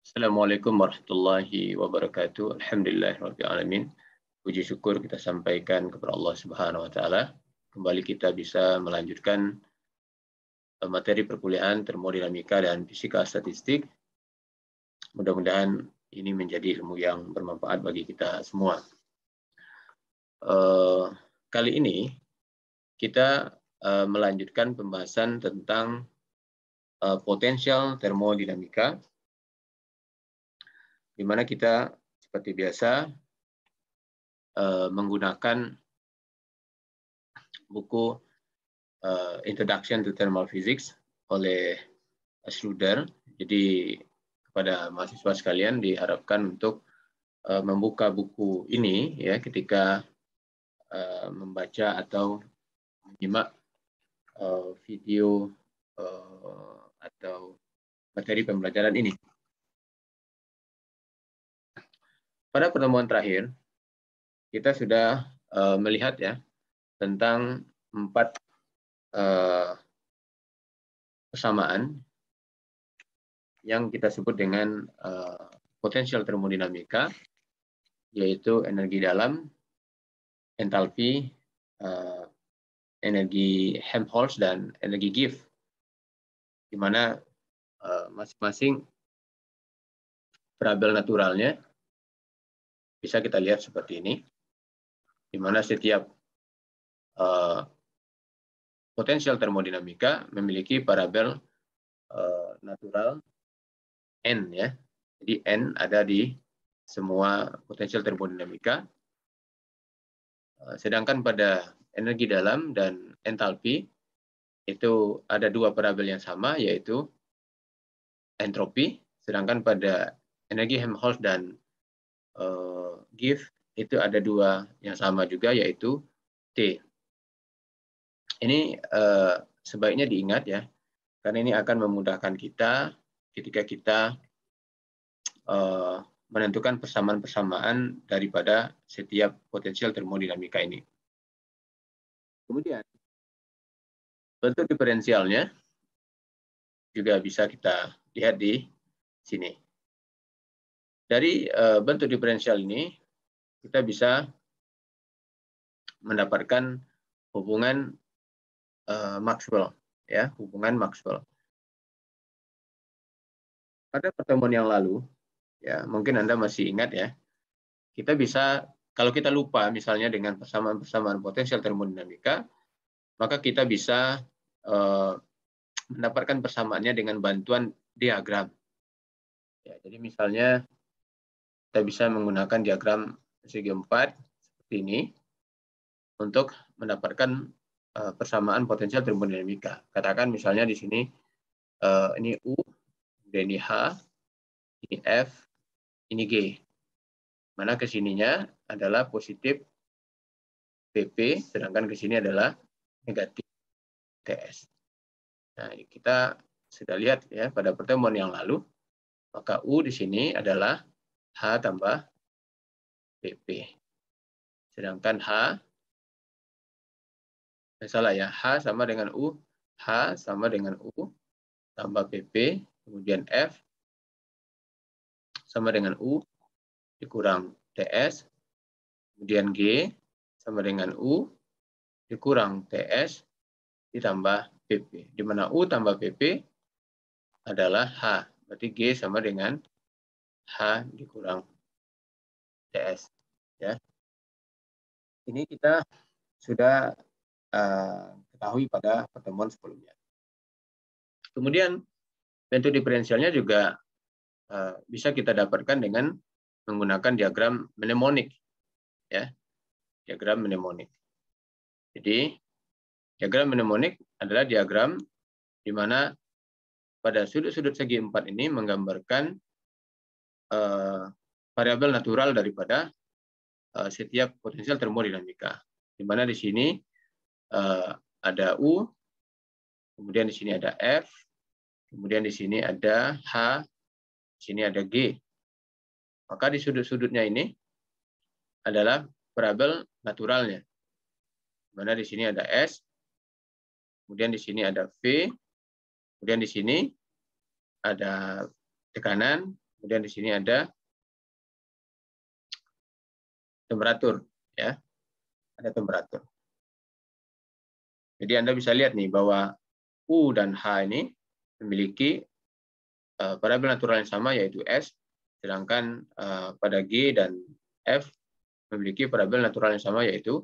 Assalamualaikum warahmatullahi wabarakatuh. Alhamdulillahirabbil alamin. Puji syukur kita sampaikan kepada Allah Subhanahu wa taala. Kembali kita bisa melanjutkan materi perkuliahan termodinamika dan fisika statistik. Mudah-mudahan ini menjadi ilmu yang bermanfaat bagi kita semua. Kali ini kita melanjutkan pembahasan tentang potensial termodinamika, di mana kita seperti biasa menggunakan buku Introduction to Thermal Physics oleh Schroeder. Jadi kepada mahasiswa sekalian diharapkan untuk membuka buku ini ya ketika membaca atau menyimak video atau materi pembelajaran ini. Pada pertemuan terakhir kita sudah melihat ya tentang 4 persamaan yang kita sebut dengan potensial termodinamika, yaitu energi dalam, entalpi, energi Helmholtz, dan energi Gibbs, di mana masing-masing variabel naturalnya bisa kita lihat seperti ini, di mana setiap potensial termodinamika memiliki variabel natural N ya. Jadi N ada di semua potensial termodinamika. Sedangkan pada energi dalam dan entalpi itu ada 2 variabel yang sama, yaitu entropi. Sedangkan pada energi Helmholtz dan Gibbs itu ada 2 yang sama juga, yaitu T. Ini sebaiknya diingat ya, karena ini akan memudahkan kita ketika kita menentukan persamaan-persamaan daripada setiap potensial termodinamika ini. Kemudian bentuk diferensialnya juga bisa kita lihat di sini. Dari bentuk diferensial ini kita bisa mendapatkan hubungan Maxwell ya, hubungan Maxwell. Pada pertemuan yang lalu ya, mungkin Anda masih ingat ya, kita bisa, kalau kita lupa misalnya dengan persamaan-persamaan potensial termodinamika, maka kita bisa mendapatkan persamaannya dengan bantuan diagram. Ya, jadi misalnya kita bisa menggunakan diagram segi 4 seperti ini untuk mendapatkan persamaan potensial termodinamika. Katakan misalnya di sini ini U, kemudian ini H, ini F, ini G. Mana ke sininya adalah positif PP, sedangkan ke sini adalah negatif TS. Nah, kita sudah lihat ya pada pertemuan yang lalu, maka U di sini adalah H tambah PP. Sedangkan H sama dengan U, H sama dengan U tambah PP, kemudian F sama dengan U dikurang TS, kemudian G sama dengan U dikurang TS ditambah PP, di mana U tambah PP adalah H, berarti G sama dengan H dikurang TS. Ya. Ini kita sudah ketahui pada pertemuan sebelumnya. Kemudian bentuk diferensialnya juga bisa kita dapatkan dengan menggunakan diagram mnemonik, ya, diagram mnemonik. Jadi diagram mnemonik adalah diagram di mana pada sudut-sudut segi 4 ini menggambarkan variabel natural daripada setiap potensial termodinamika. Di mana di sini ada U, kemudian di sini ada F, kemudian di sini ada H, di sini ada G. Maka di sudut-sudutnya ini adalah variabel naturalnya. Di mana di sini ada S, kemudian di sini ada V, kemudian di sini ada tekanan, Kemudian di sini ada temperatur, ya, ada temperatur. Jadi Anda bisa lihat nih bahwa U dan H ini memiliki variabel natural yang sama yaitu S, sedangkan pada G dan F memiliki variabel natural yang sama yaitu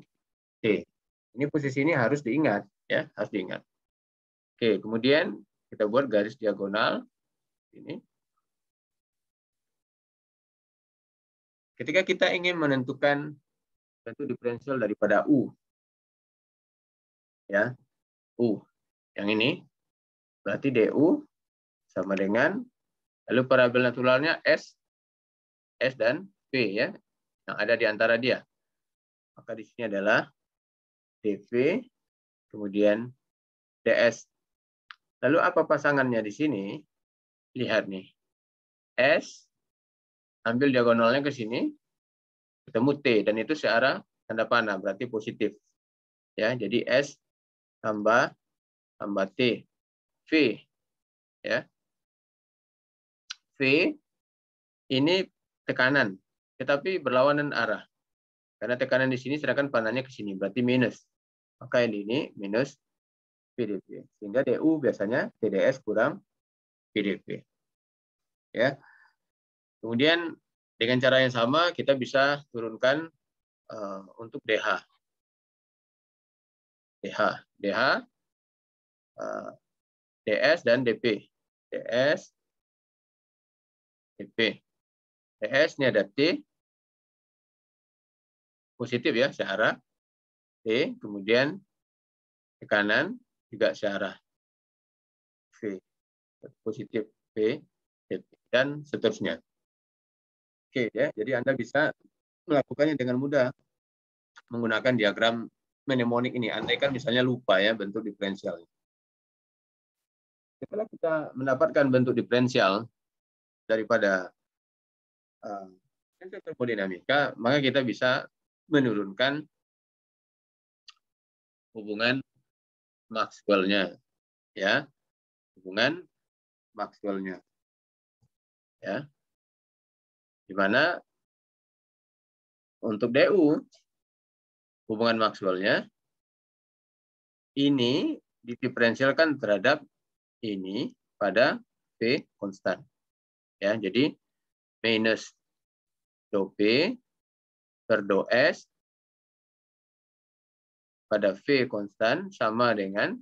T. Ini posisi ini harus diingat, ya, harus diingat. Oke, kemudian kita buat garis diagonal ini. Ketika kita ingin menentukan bentuk diferensial daripada U, ya, U yang ini berarti DU sama dengan, lalu variabel naturalnya S dan V, ya, yang ada di antara dia. Maka di sini adalah dV, kemudian ds. Lalu apa pasangannya di sini? Lihat nih, S, ambil diagonalnya ke sini, ketemu T, dan itu searah tanda panah, berarti positif. Ya, jadi S tambah T, V, ya. V ini tekanan, tetapi berlawanan arah. Karena tekanan di sini sedangkan panahnya ke sini, berarti minus. Maka ini minus VdV. Sehingga DU biasanya TdS kurang VdV. Ya. Kemudian dengan cara yang sama kita bisa turunkan untuk DH. DS dan DP. DS, DP. DS ini ada T, positif ya, searah. T, kemudian tekanan juga searah. V, positif V, DP, dan seterusnya. Oke, ya, jadi Anda bisa melakukannya dengan mudah menggunakan diagram mnemonik ini. Andai kan misalnya lupa ya bentuk diferensial. Setelah kita mendapatkan bentuk diferensial daripada termodinamika, maka kita bisa menurunkan hubungan Maxwell-nya, ya, hubungan Maxwell-nya, ya, di mana untuk DU hubungan Maxwell-nya ini didiferensialkan terhadap ini pada V konstan, ya, jadi minus dou P per dou S pada V konstan sama dengan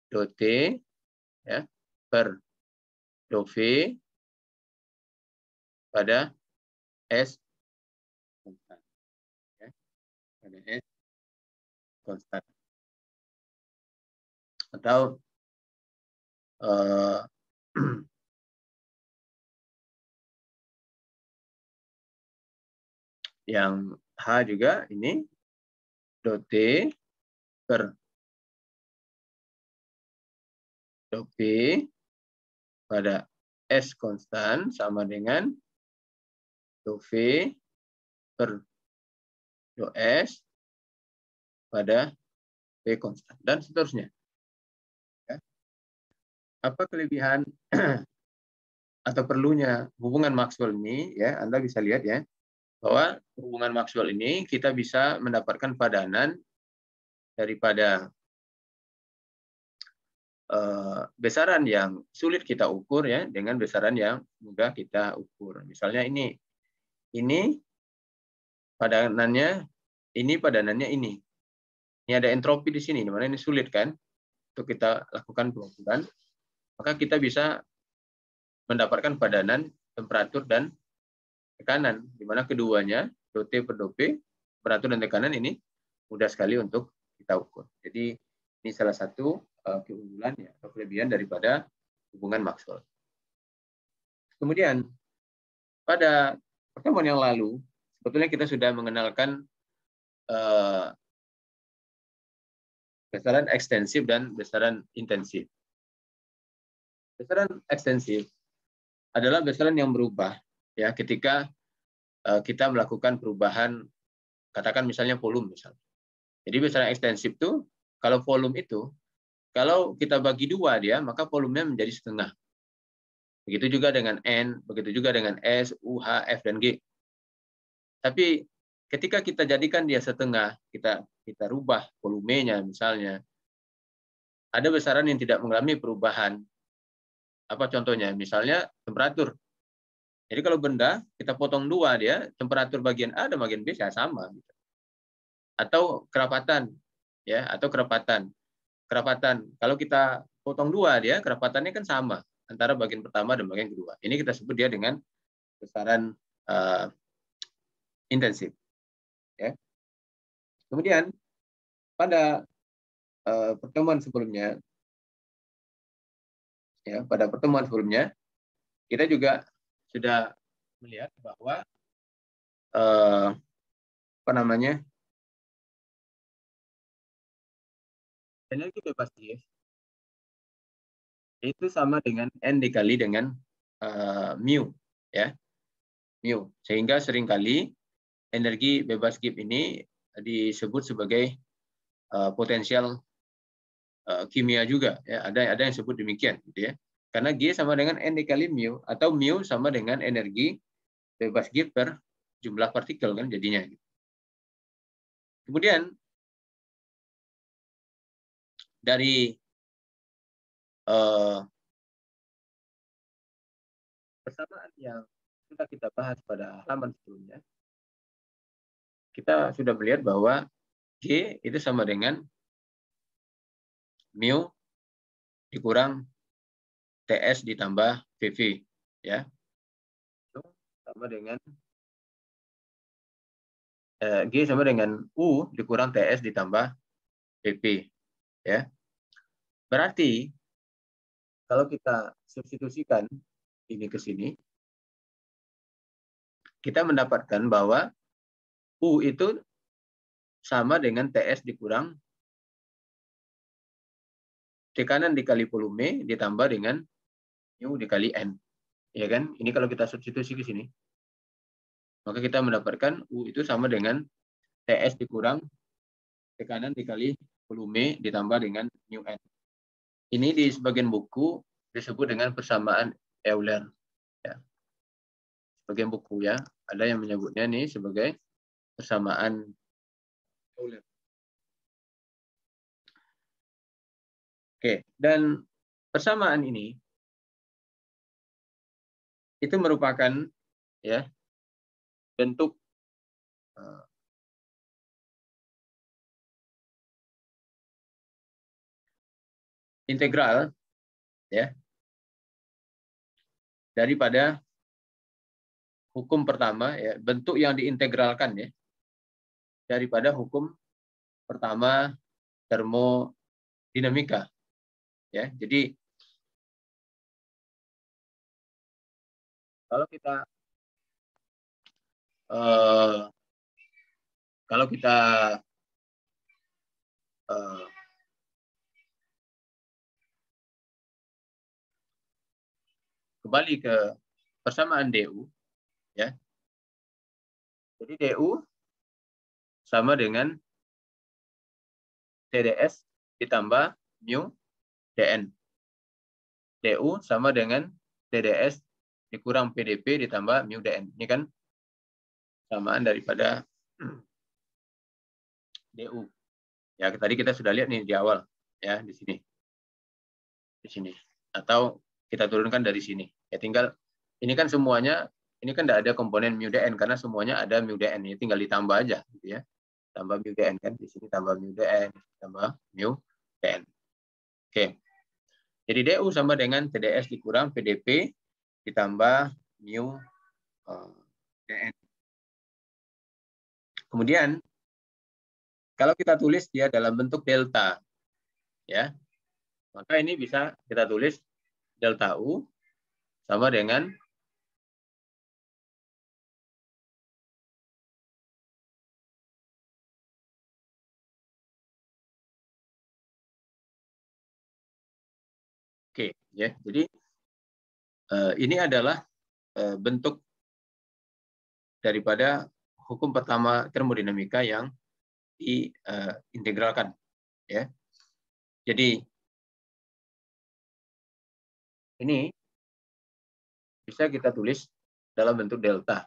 dou T, ya, per dou V pada S konstan, ya, pada S konstan. Atau yang H juga ini dou T per dou P pada S konstan sama dengan dou V per dou S pada P konstan, dan seterusnya. Ya. Apa kelebihan atau perlunya hubungan Maxwell ini? Ya, Anda bisa lihat ya, bahwa hubungan Maxwell ini kita bisa mendapatkan padanan daripada besaran yang sulit kita ukur ya dengan besaran yang mudah kita ukur. Misalnya ini padanannya ini. Ini ada entropi di sini, di mana ini sulit kan untuk kita lakukan pengukuran. Maka kita bisa mendapatkan padanan temperatur dan tekanan, di mana keduanya dou T per dou P, temperatur dan tekanan ini mudah sekali untuk kita ukur. Jadi ini salah satu keunggulan ya, atau kelebihan daripada hubungan Maxwell. Kemudian pada pertemuan yang lalu sebetulnya kita sudah mengenalkan besaran ekstensif dan besaran intensif. Besaran ekstensif adalah besaran yang berubah ya ketika kita melakukan perubahan, katakan misalnya volume misalnya. Jadi besaran ekstensif itu kalau volume itu kalau kita bagi dua dia, maka volumenya menjadi setengah. Begitu juga dengan N, begitu juga dengan S, U, H, F, dan G. Tapi ketika kita jadikan dia setengah, kita rubah volumenya misalnya, ada besaran yang tidak mengalami perubahan. Apa contohnya? Misalnya temperatur. Jadi kalau benda kita potong dua, dia temperatur bagian A dan bagian B ya sama. Atau kerapatan, ya, atau kerapatan. Kerapatan. Kalau kita potong dua, dia kerapatannya kan sama antara bagian pertama dan bagian kedua. Ini kita sebut dia dengan besaran intensif. Ya. Kemudian pada pertemuan sebelumnya, ya, pada pertemuan sebelumnya kita juga sudah melihat bahwa apa namanya, energi bebas gas itu sama dengan N dikali dengan mu, ya, mu. Sehingga seringkali energi bebas Gibbs ini disebut sebagai potensial kimia juga, ya. Ada yang sebut demikian, gitu ya. Karena G sama dengan N dikali mu, atau mu sama dengan energi bebas Gibbs per jumlah partikel kan jadinya. Kemudian dari persamaan yang sudah kita bahas pada halaman sebelumnya, kita sudah melihat bahwa G itu sama dengan mu dikurang TS ditambah VV, ya. Itu sama dengan G sama dengan U dikurang TS ditambah VP, ya. Berarti kalau kita substitusikan ini ke sini, kita mendapatkan bahwa U itu sama dengan TS dikurang tekanan dikali volume ditambah dengan mu dikali N. Ya kan? Ini kalau kita substitusi ke sini, maka kita mendapatkan U itu sama dengan TS dikurang tekanan dikali volume ditambah dengan mu N. Ini di sebagian buku disebut dengan persamaan Euler. Ya. Sebagian buku, ya, ada yang menyebutnya nih sebagai persamaan Euler. Oke, dan persamaan ini itu merupakan, ya, bentuk integral, ya, daripada hukum pertama, ya, bentuk yang diintegralkan, ya, daripada hukum pertama termodinamika, ya. Jadi kalau kita kembali ke persamaan DU, ya. Jadi DU sama dengan TDS ditambah mu DN. DU sama dengan TDS dikurang PdP ditambah mu DN. Ini kan samaan daripada DU. Ya, tadi kita sudah lihat nih di awal, ya, di sini. Di sini. Atau kita turunkan dari sini. Ya, tinggal ini kan semuanya, ini kan tidak ada komponen mu DN karena semuanya ada mu DN, ya, tinggal ditambah aja, gitu ya. Tambah mu DN kan, di sini tambah mu DN, tambah mu DN. Oke. Jadi DU sama dengan TDS dikurang PdP ditambah mu DN. Kemudian kalau kita tulis dia dalam bentuk delta, ya, maka ini bisa kita tulis delta U sama dengan Oke, ya. Jadi ini adalah bentuk daripada hukum pertama termodinamika yang diintegralkan, ya. Jadi ini bisa kita tulis dalam bentuk delta,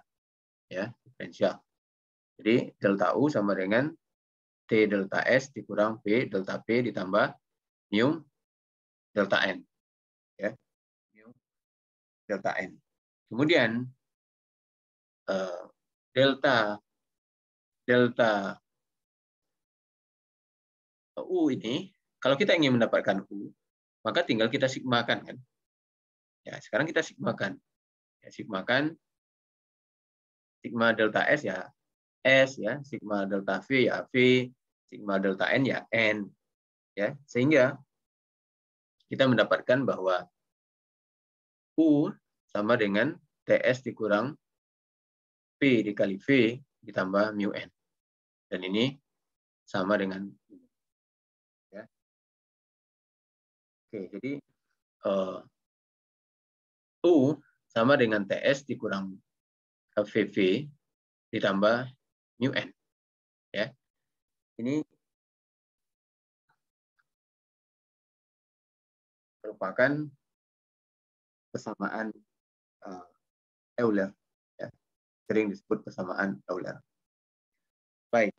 ya, diferensial. Jadi delta U sama dengan T delta S dikurang P delta P ditambah mu delta N, ya, mu delta N. Kemudian delta U ini, kalau kita ingin mendapatkan U, maka tinggal kita sigmakan, kan? Ya, sekarang kita sigmakan. Ya, sigmakan sigma delta S ya S, ya, sigma delta V ya V, sigma delta N ya N, ya, sehingga kita mendapatkan bahwa U sama dengan TS dikurang P dikali V ditambah mu N. Dan ini sama dengan ini. Ya. Oke, jadi U sama dengan TS dikurang VV ditambah mu N. Ya. Ini merupakan persamaan Euler. Ya. Sering disebut persamaan Euler. Baik.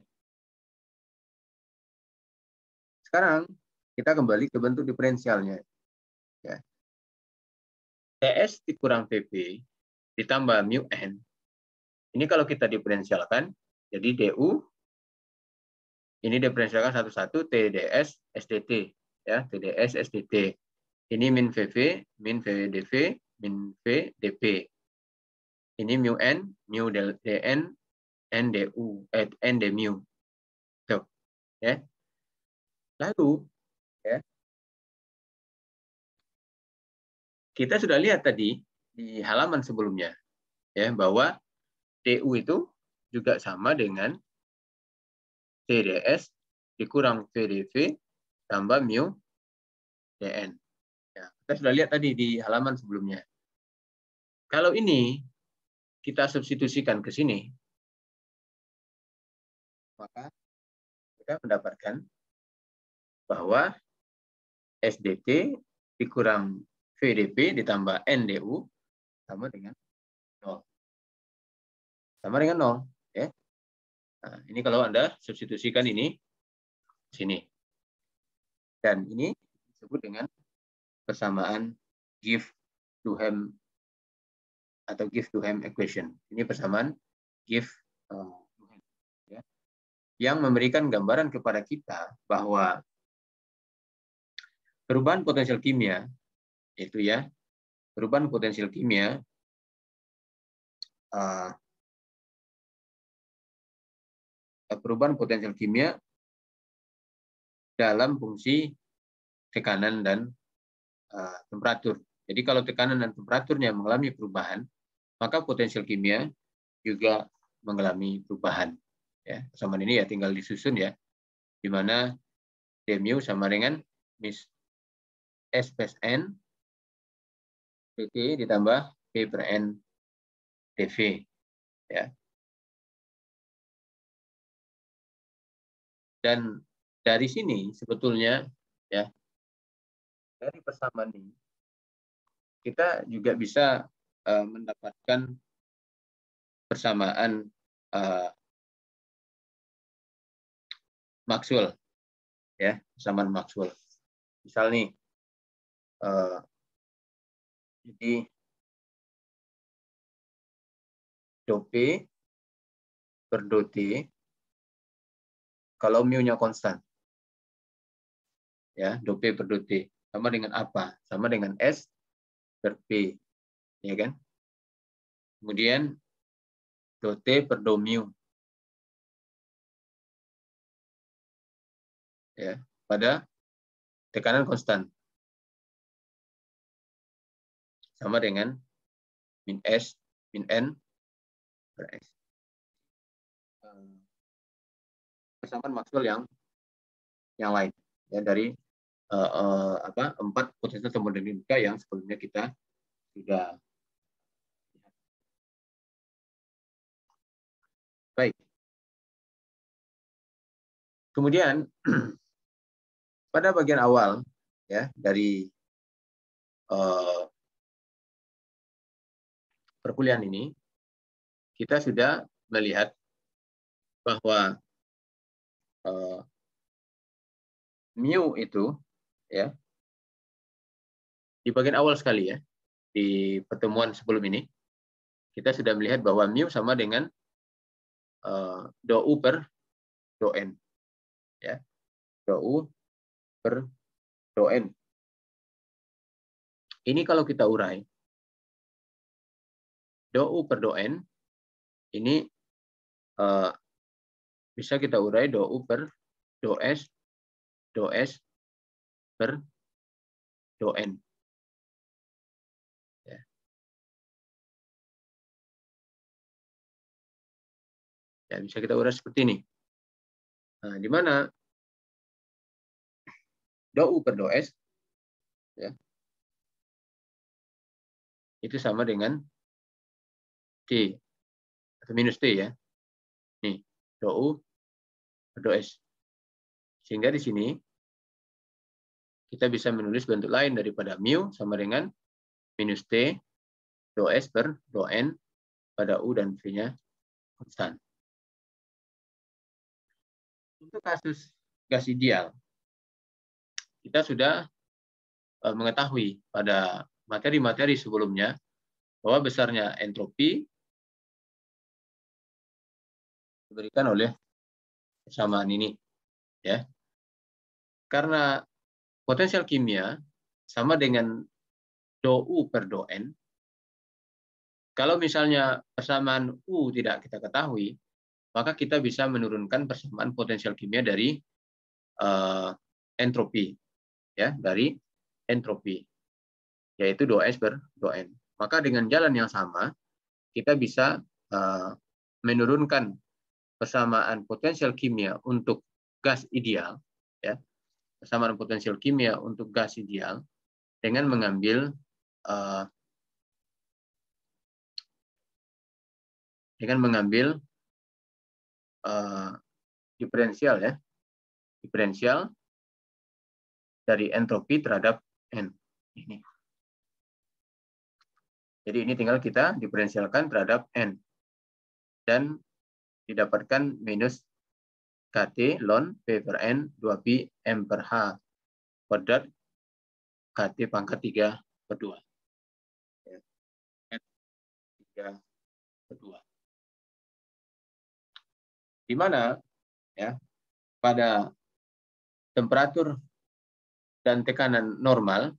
Sekarang kita kembali ke bentuk diferensialnya. Ya. TS dikurang VV ditambah mu N. Ini kalau kita diferensialkan, jadi DU ini diferensialkan satu-satu TDS SDT, ya, TDS SDT. Ini min VV, min VDV, min VDP. Ini mu N, mu DN, N DU, N D mu. Tuh, ya. Lalu, ya, kita sudah lihat tadi di halaman sebelumnya, ya, bahwa DU itu juga sama dengan TDS dikurang VDV tambah mu DN. Ya, kita sudah lihat tadi di halaman sebelumnya. Kalau ini kita substitusikan ke sini, maka kita mendapatkan bahwa SDT dikurang VDP ditambah NDU sama dengan 0. Sama dengan 0. Ya. Nah, ini kalau Anda substitusikan ini sini. Dan ini disebut dengan persamaan Gibbs-Duhem atau Gibbs-Duhem equation. Ini persamaan Gibbs-Duhem. Ya. Yang memberikan gambaran kepada kita bahwa perubahan potensial kimia, itu ya, perubahan potensial kimia dalam fungsi tekanan dan temperatur. Jadi kalau tekanan dan temperaturnya mengalami perubahan, maka potensial kimia juga mengalami perubahan. Ya, persamaan ini ya tinggal disusun, ya, di mana d mu sama dengan S plus N pt ditambah P per N dV. Ya. Dan dari sini sebetulnya, ya, dari persamaan ini kita juga bisa mendapatkan persamaan Maxwell, ya, persamaan Maxwell. Misal nih, jadi dou P per dou T kalau mu-nya konstan, ya, dou P per dou T sama dengan apa? Sama dengan S per P, ya kan? Kemudian dou T per dou mu, ya, pada tekanan konstan sama dengan min S min N per S. Persamaan Maxwell yang lain, ya, dari 4 potensial termodinamika yang sebelumnya kita sudah lihat. Baik. Kemudian pada bagian awal, ya, dari perkuliahan ini, kita sudah melihat bahwa mu itu ya di bagian awal sekali ya, di pertemuan sebelum ini kita sudah melihat bahwa mu sama dengan dou U per dou N ya, dou U per dou N. Ini kalau kita urai dou U per dou N ini bisa kita urai dou U per dou S per dou N. Ya. Ya, bisa kita urai seperti ini. Nah, di mana dou U per dou S ya, itu sama dengan T atau minus T ya. Nih, dou U per dou S. Sehingga di sini kita bisa menulis bentuk lain daripada mu sama dengan minus T dou S per dou N pada U dan V-nya konstan. Untuk kasus gas ideal, kita sudah mengetahui pada materi-materi sebelumnya bahwa besarnya entropi diberikan oleh persamaan ini ya. Karena potensial kimia sama dengan dou U per dou N. Kalau misalnya persamaan U tidak kita ketahui, maka kita bisa menurunkan persamaan potensial kimia dari entropi ya, dari entropi yaitu dou S per dou N. Maka dengan jalan yang sama kita bisa menurunkan persamaan potensial kimia untuk gas ideal ya, persamaan potensial kimia untuk gas ideal dengan mengambil diferensial ya, diferensial dari entropi terhadap N ini. Jadi ini tinggal kita diferensialkan terhadap N dan didapatkan minus KT ln P per N 2pi M per H kuadrat KT pangkat 3 per 2. Ya. 3 per 2. Di mana ya pada temperatur dan tekanan normal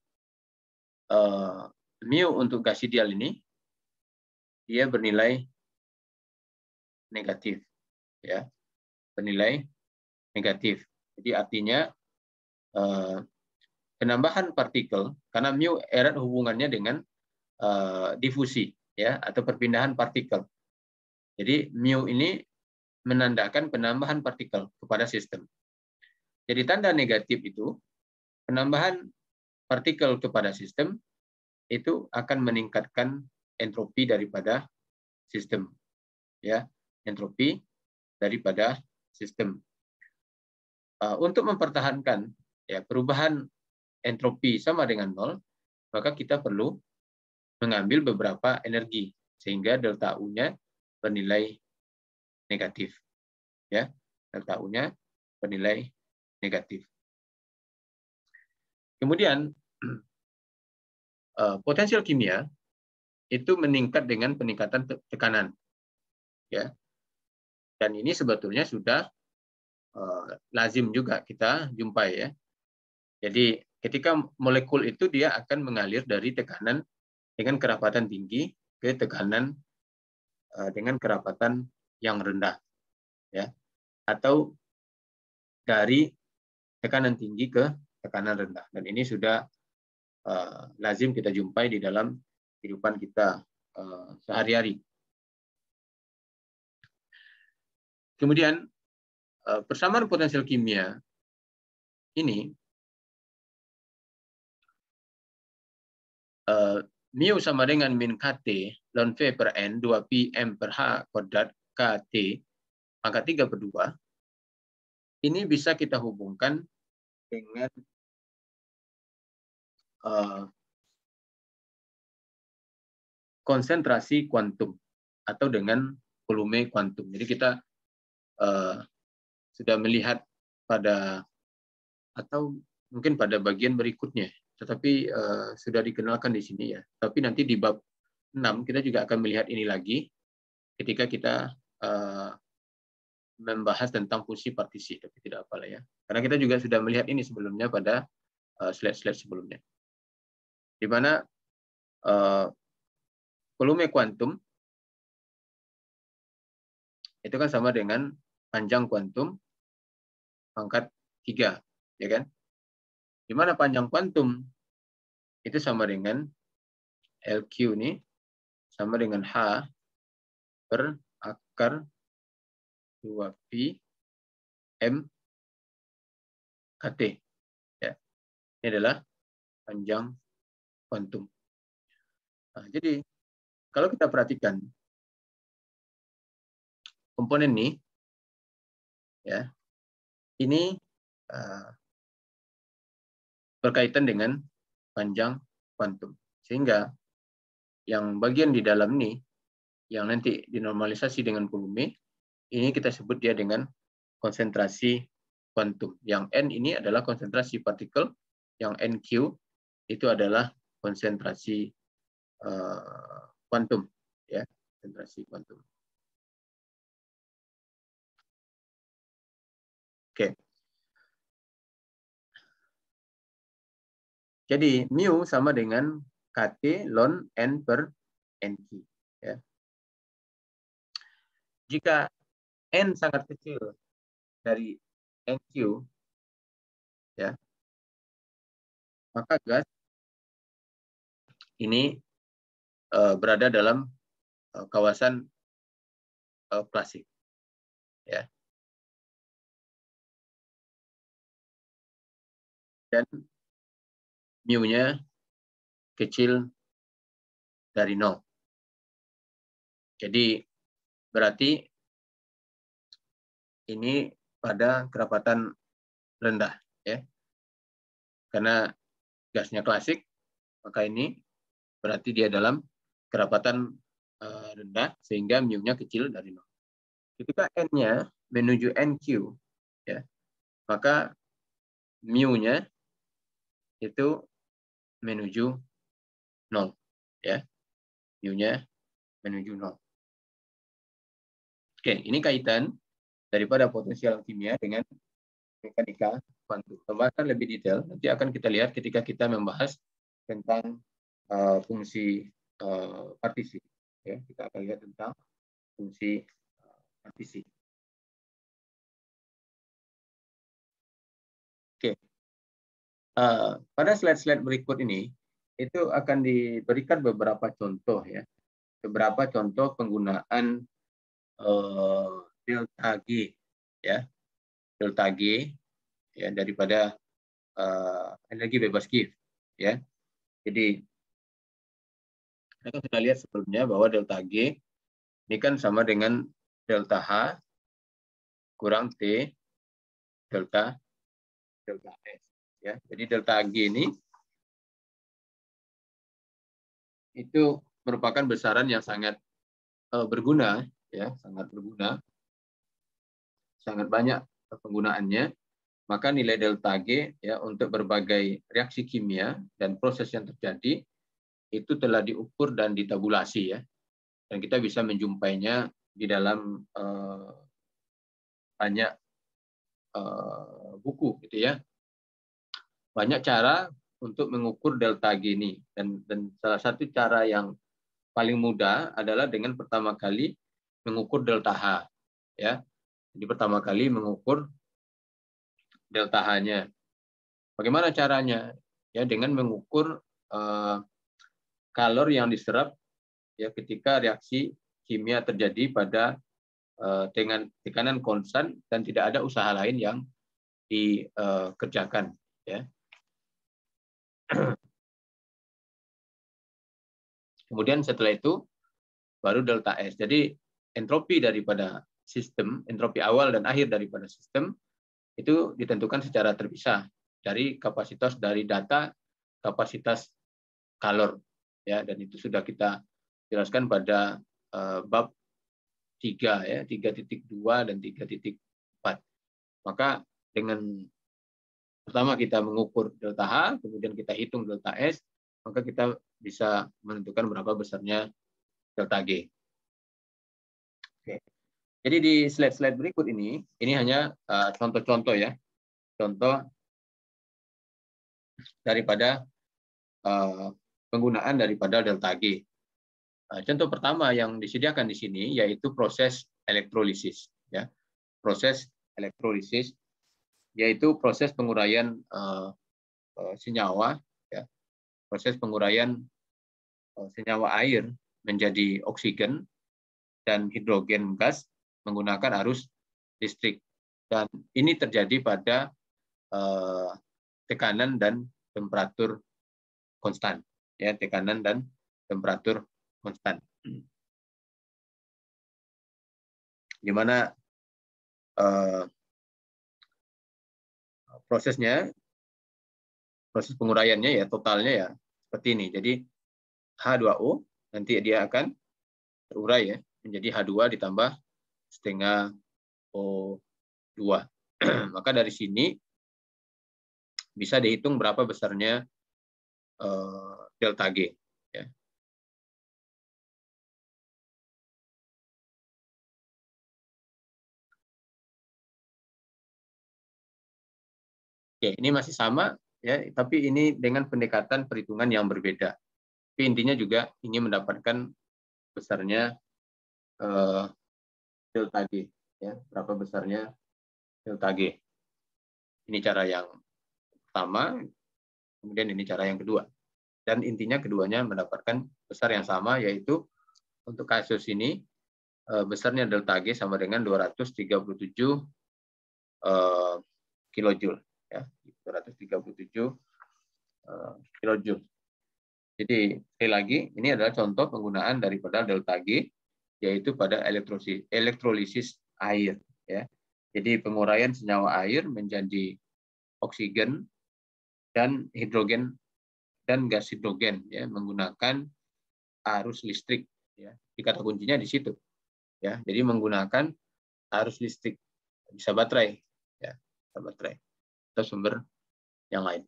mu untuk gas ideal ini dia bernilai negatif ya, bernilai negatif. Jadi artinya penambahan partikel karena mu erat hubungannya dengan difusi ya atau perpindahan partikel. Jadi mu ini menandakan penambahan partikel kepada sistem. Jadi tanda negatif itu penambahan partikel kepada sistem itu akan meningkatkan entropi daripada sistem ya, entropi daripada sistem. Untuk mempertahankan ya perubahan entropi sama dengan nol, maka kita perlu mengambil beberapa energi sehingga delta U-nya bernilai negatif ya, delta U-nya bernilai negatif. Kemudian potensial kimia itu meningkat dengan peningkatan tekanan ya, dan ini sebetulnya sudah lazim juga kita jumpai ya. Jadi ketika molekul itu dia akan mengalir dari tekanan dengan kerapatan tinggi ke tekanan dengan kerapatan yang rendah ya, atau dari tekanan tinggi ke tekanan rendah, dan ini sudah lazim kita jumpai di dalam kehidupan kita sehari-hari. Kemudian persamaan potensial kimia ini mu sama dengan min KT ln V per N 2pi M per H kuadrat KT pangkat 3 per 2. Ini bisa kita hubungkan dengan konsentrasi kuantum atau dengan volume kuantum. Jadi kita sudah melihat pada atau mungkin pada bagian berikutnya, tetapi sudah dikenalkan di sini ya. Tapi nanti di bab 6 kita juga akan melihat ini lagi ketika kita membahas tentang fungsi partisi, tapi tidak apalah ya. Karena kita juga sudah melihat ini sebelumnya pada slide-slide sebelumnya. Di mana volume kuantum itu kan sama dengan panjang kuantum pangkat 3, ya kan? Di mana panjang kuantum itu sama dengan LQ ini sama dengan H per akar 2pi M KT. Ya. Ini adalah panjang kuantum. Nah, jadi kalau kita perhatikan komponen ini, ya, ini berkaitan dengan panjang kuantum. Sehingga yang bagian di dalam ini, yang nanti dinormalisasi dengan volume, ini kita sebut dia dengan konsentrasi kuantum. Yang N ini adalah konsentrasi partikel, yang NQ itu adalah konsentrasi kuantum, ya, konsentrasi kuantum. Oke. Jadi mu sama dengan KT ln N per NQ. Ya. Jika N sangat kecil dari NQ, ya, maka gas ini berada dalam kawasan klasik. Ya. Dan mu-nya kecil dari 0. Jadi berarti ini pada kerapatan rendah, ya. Karena gasnya klasik, maka ini berarti dia dalam kerapatan rendah sehingga mu-nya kecil dari 0. Ketika N-nya menuju NQ, ya, maka mu-nya itu menuju 0, ya. mu-nya menuju 0. Oke, ini kaitan daripada potensial kimia dengan mekanika kuantum. Pembahasan lebih detail nanti akan kita lihat ketika kita membahas tentang fungsi partisi. Ya, kita akan lihat tentang fungsi partisi. Oke, pada slide-slide berikut ini itu akan diberikan beberapa contoh, ya, beberapa contoh penggunaan delta G, ya, delta G, ya, daripada energi bebas Gibbs, ya. Jadi kita sudah lihat sebelumnya bahwa delta G ini kan sama dengan delta H kurang T delta S, ya. Jadi delta G ini itu merupakan besaran yang sangat berguna, ya, sangat berguna, sangat banyak penggunaannya. Maka nilai delta G, ya, untuk berbagai reaksi kimia dan proses yang terjadi itu telah diukur dan ditabulasi, ya, dan kita bisa menjumpainya di dalam banyak buku, gitu ya. Banyak cara untuk mengukur delta G ini, dan salah satu cara yang paling mudah adalah dengan pertama kali mengukur delta H, ya. Jadi pertama kali mengukur delta H-nya. Bagaimana caranya? Ya, dengan mengukur kalor yang diserap, ya, ketika reaksi kimia terjadi pada dengan tekanan konstan dan tidak ada usaha lain yang dikerjakan, ya. Kemudian setelah itu baru delta S. Jadi entropi daripada sistem, entropi awal dan akhir daripada sistem itu ditentukan secara terpisah dari kapasitas dari data kapasitas kalor, ya, dan itu sudah kita jelaskan pada bab 3 ya, 3.2 dan 3.4. Maka dengan pertama kita mengukur delta H, kemudian kita hitung delta S, maka kita bisa menentukan berapa besarnya delta G. Oke. Jadi di slide-slide berikut ini hanya contoh-contoh ya, contoh daripada penggunaan daripada delta G. Contoh pertama yang disediakan di sini yaitu proses elektrolisis. Ya. Proses elektrolisis yaitu proses penguraian senyawa, ya. Proses penguraian senyawa air menjadi oksigen dan hidrogen gas menggunakan arus listrik. Dan ini terjadi pada tekanan dan temperatur konstan. Ya, tekanan dan temperatur konstan. Di mana proses penguraiannya ya totalnya ya seperti ini. Jadi H2O nanti dia akan terurai ya menjadi H2 ditambah setengah O2. Maka dari sini bisa dihitung berapa besarnya delta G. Ya. Oke, ini masih sama ya, tapi ini dengan pendekatan perhitungan yang berbeda. Tapi intinya juga ingin mendapatkan besarnya delta G, ya, berapa besarnya delta G. Ini cara yang pertama, kemudian ini cara yang kedua. Dan intinya keduanya mendapatkan besar yang sama, yaitu untuk kasus ini besarnya delta G sama dengan 237 kilojoule. Ya, 237 kilojoule. Jadi sekali lagi ini adalah contoh penggunaan daripada delta G yaitu pada elektrolisis air ya. Jadi penguraian senyawa air menjadi oksigen dan hidrogen dan gas hidrogen ya menggunakan arus listrik ya. Di kata kuncinya di situ. Ya. Jadi menggunakan arus listrik bisa baterai ya, bisa baterai atau sumber yang lain.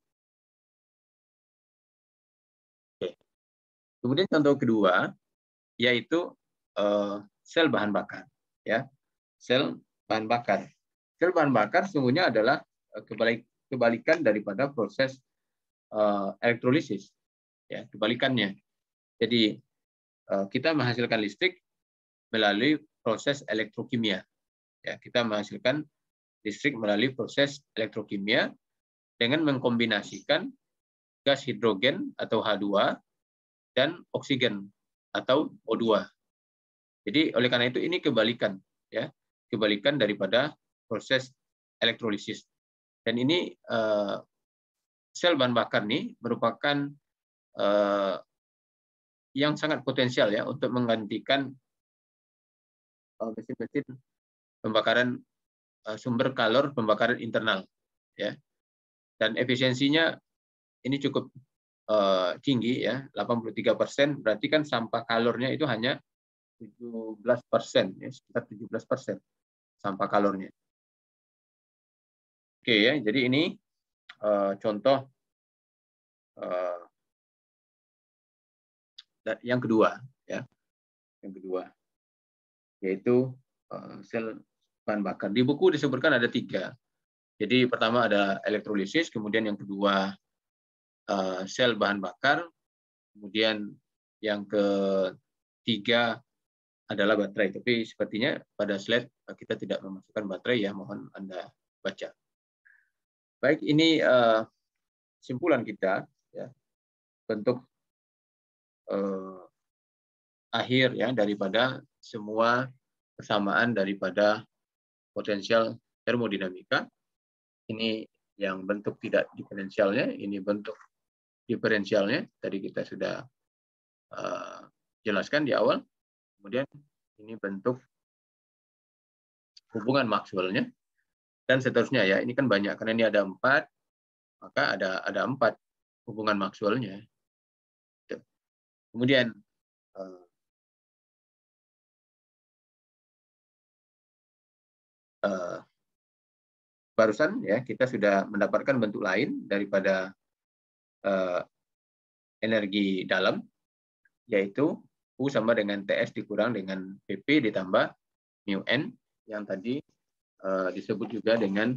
Oke. Kemudian contoh kedua yaitu sel bahan bakar ya. Sel bahan bakar. Sel bahan bakar sesungguhnya adalah kebalikan daripada proses elektrolisis ya, kebalikannya. Jadi kita menghasilkan listrik melalui proses elektrokimia. Ya, kita menghasilkan listrik melalui proses elektrokimia dengan mengkombinasikan gas hidrogen atau H2 dan oksigen atau O2. Jadi oleh karena itu ini kebalikan ya, kebalikan daripada proses elektrolisis. Dan ini sel bahan bakar ini merupakan yang sangat potensial ya untuk menggantikan mesin-mesin pembakaran sumber kalor pembakaran internal ya. Dan efisiensinya ini cukup tinggi ya, 83%, berarti kan sampah kalornya itu hanya 17%, ya, sekitar 17% sampah kalornya. Oke ya, jadi ini contoh yang kedua ya, yang kedua yaitu sel bahan bakar. Di buku disebutkan ada 3. Jadi pertama ada elektrolisis, kemudian yang kedua sel bahan bakar, kemudian yang ketiga adalah baterai. Tapi sepertinya pada slide kita tidak memasukkan baterai ya, mohon Anda baca. Baik, ini kesimpulan kita ya, bentuk akhir ya daripada semua persamaan daripada potensial termodinamika. Ini yang bentuk tidak diferensialnya, ini bentuk diferensialnya. Tadi kita sudah jelaskan di awal. Kemudian ini bentuk hubungan Maxwell-nya dan seterusnya ya. Ini kan banyak karena ini ada 4, maka ada 4 hubungan Maxwell-nya. Kemudian barusan ya kita sudah mendapatkan bentuk lain daripada energi dalam, yaitu U sama dengan TS dikurang dengan PP ditambah mu N yang tadi disebut juga dengan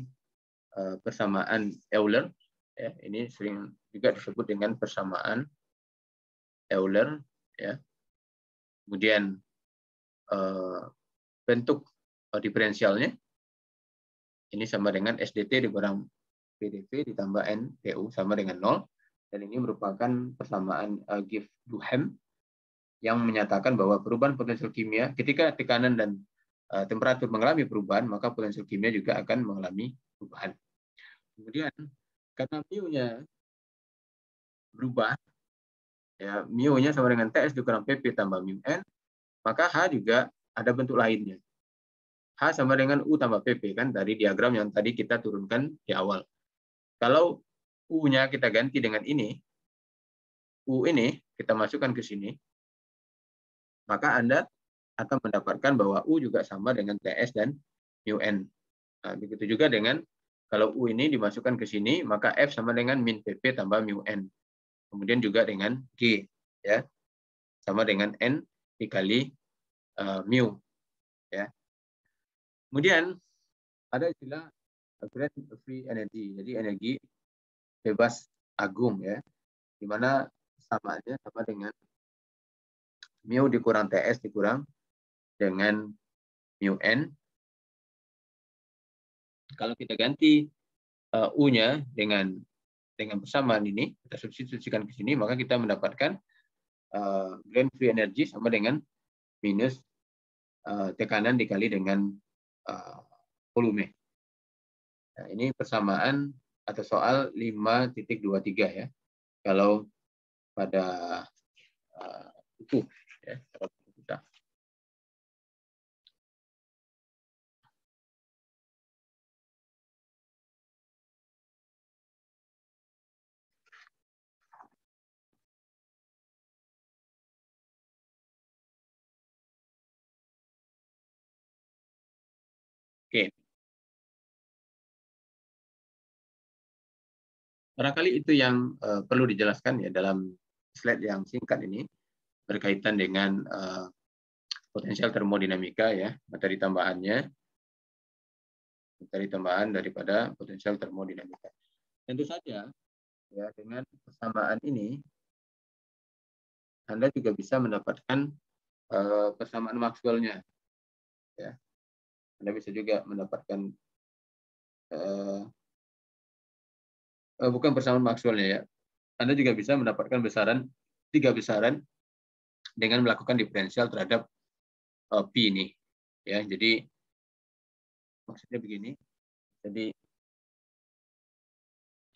persamaan Euler. Ya, ini sering juga disebut dengan persamaan Euler. Ya. Kemudian bentuk diferensialnya ini sama dengan SDT dikurang PdV ditambah N DU sama dengan 0. Dan ini merupakan persamaan Gibbs-Duhem yang menyatakan bahwa perubahan potensial kimia ketika tekanan dan temperatur mengalami perubahan, maka potensial kimia juga akan mengalami perubahan. Kemudian karena mu-nya berubah, ya mu-nya sama dengan TS dikurang PP tambah mu N, maka H juga ada bentuk lainnya. H sama dengan U tambah PP kan dari diagram yang tadi kita turunkan di awal. Kalau U-nya kita ganti dengan ini, U ini kita masukkan ke sini, maka Anda akan mendapatkan bahwa U juga sama dengan TS dan mu N. Nah, begitu juga dengan kalau U ini dimasukkan ke sini, maka F sama dengan min PP tambah mu N. Kemudian juga dengan G, ya, sama dengan N dikali mu. Ya. Kemudian ada istilah grand free energy, jadi energi bebas agung, ya, di mana samaannya sama dengan mu dikurang TS dikurang dengan mu N. Kalau kita ganti U-nya dengan persamaan ini, kita substitusikan ke sini, maka kita mendapatkan grand free energy sama dengan minus tekanan dikali dengan volume. Nah, ini persamaan atau soal 5.23 ya. Kalau pada buku ya, kita. Oke. Barangkali itu yang perlu dijelaskan ya dalam slide yang singkat ini berkaitan dengan potensial termodinamika ya, materi tambahan daripada potensial termodinamika. Tentu saja ya dengan persamaan ini Anda juga bisa mendapatkan persamaan Maxwell-nya. Ya. Anda bisa juga mendapatkan bukan persamaan Maxwell-nya ya. Anda juga bisa mendapatkan tiga besaran dengan melakukan diferensial terhadap P ini. Ya, jadi maksudnya begini. Jadi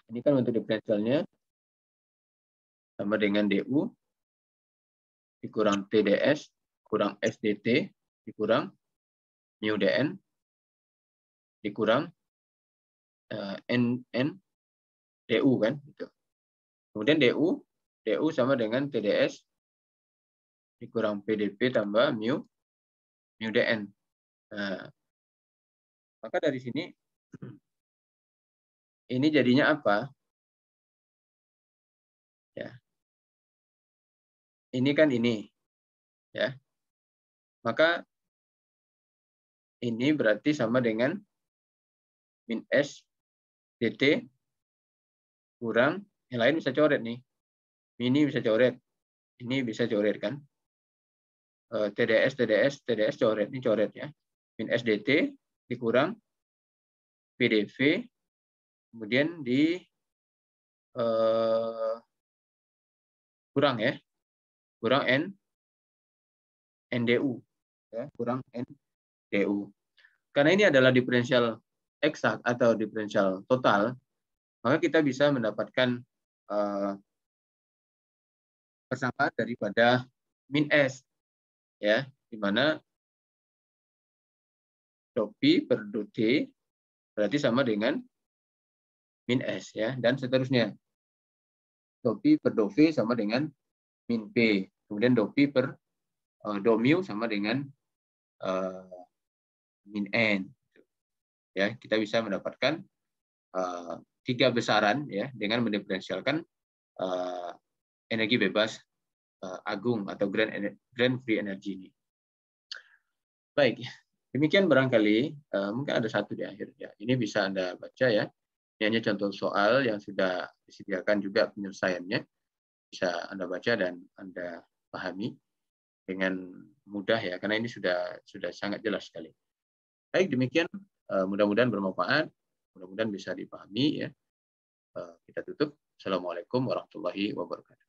ini kan untuk diferensialnya sama dengan DU dikurang TDS kurang SDT dikurang mu DN dikurang NN DU kan gitu. Kemudian DU sama dengan TDS dikurang PdP tambah mu DN. Nah, maka dari sini ini jadinya apa? Ya. Ini kan ini. Ya. Maka ini berarti sama dengan min S dt kurang yang lain bisa coret nih. Ini bisa coret. Ini bisa coret kan? TDS coret. Ini coret ya. Min S dt dikurang PdV kemudian di kurang ya. Kurang NDU ya, kurang NDU. Karena ini adalah diferensial eksak atau diferensial total, maka kita bisa mendapatkan persamaan daripada min S ya, di mana dou P per dou T berarti sama dengan min S ya, dan seterusnya. Dou P per dou V sama dengan min P. Kemudian dou P per dou mu sama dengan min N. ya kita bisa mendapatkan tiga besaran ya dengan mendiferensialkan energi bebas agung atau grand free energy ini. Baik, demikian barangkali mungkin ada satu di akhir ya. Ini bisa Anda baca ya. Ini hanya contoh soal yang sudah disediakan juga penyelesaiannya. Bisa Anda baca dan Anda pahami dengan mudah ya, karena ini sudah sangat jelas sekali. Baik, demikian mudah-mudahan bermanfaat, mudah-mudahan bisa dipahami ya. Kita tutup. Assalamualaikum warahmatullahi wabarakatuh.